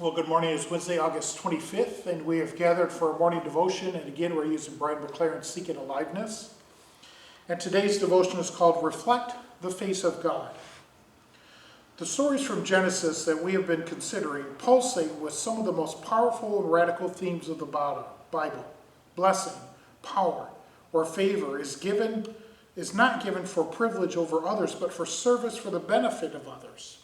Well, good morning. It's Wednesday, August 25th, and we have gathered for a morning devotion. And again, we're using Brian McLaren's Seeking Aliveness. And today's devotion is called Reflect the Face of God. The stories from Genesis that we have been considering pulsate with some of the most powerful and radical themes of the Bible. Blessing, power, or favor is not given for privilege over others, but for service for the benefit of others.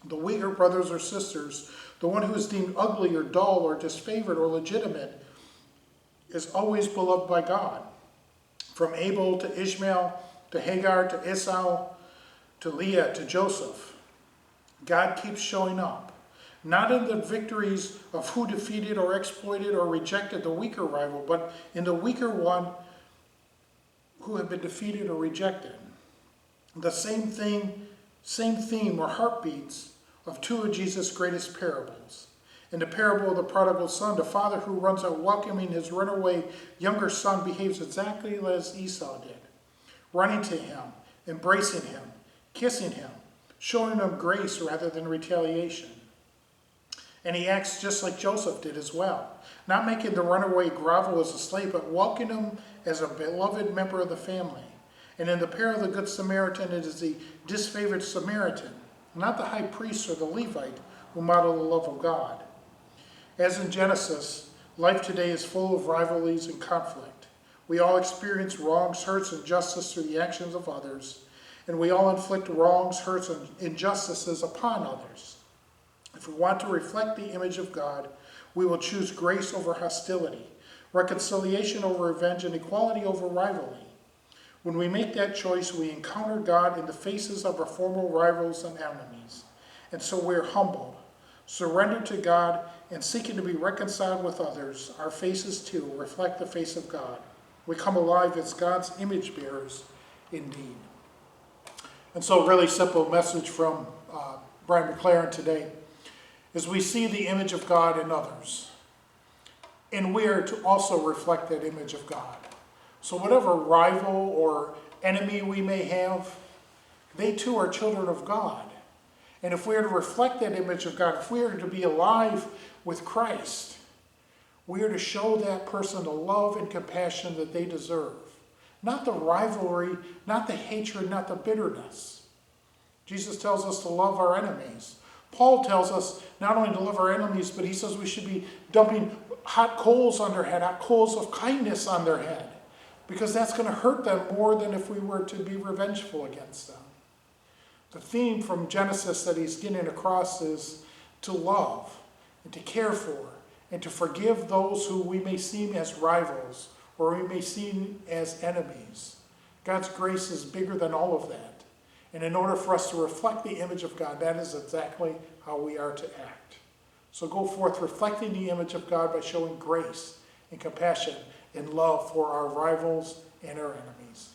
The weaker brothers or sisters, the one who is deemed ugly or dull or disfavored or legitimate, is always beloved by God. From Abel to Ishmael, to Hagar to Esau, to Leah to Joseph, God keeps showing up. Not in the victories of who defeated or exploited or rejected the weaker rival, but in the weaker one who had been defeated or rejected. The same theme or heartbeats of two of Jesus' greatest parables. In the parable of the prodigal son, the father who runs out welcoming his runaway younger son behaves exactly as Esau did, running to him, embracing him, kissing him, showing him grace rather than retaliation. And he acts just like Joseph did as well, not making the runaway grovel as a slave, but welcoming him as a beloved member of the family. And in the parable of the Good Samaritan, it is the disfavored Samaritan, not the high priest or the Levite, who model the love of God. As in Genesis, life today is full of rivalries and conflict. We all experience wrongs, hurts, and injustice through the actions of others, and we all inflict wrongs, hurts, and injustices upon others. If we want to reflect the image of God, we will choose grace over hostility, reconciliation over revenge, and equality over rivalry. When we make that choice, we encounter God in the faces of our former rivals and enemies. And so we're humbled, surrendered to God, and seeking to be reconciled with others. Our faces, too, reflect the face of God. We come alive as God's image bearers indeed. And so a really simple message from Brian McLaren today is we see the image of God in others. And we are to also reflect that image of God. So whatever rival or enemy we may have, they too are children of God. And if we are to reflect that image of God, if we are to be alive with Christ, we are to show that person the love and compassion that they deserve. Not the rivalry, not the hatred, not the bitterness. Jesus tells us to love our enemies. Paul tells us not only to love our enemies, but he says we should be dumping hot coals on their head, hot coals of kindness on their head. Because that's going to hurt them more than if we were to be revengeful against them. The theme from Genesis that he's getting across is to love and to care for and to forgive those who we may seem as rivals or we may seem as enemies. God's grace is bigger than all of that. And in order for us to reflect the image of God, that is exactly how we are to act. So go forth reflecting the image of God by showing grace and compassion and love for our rivals and our enemies.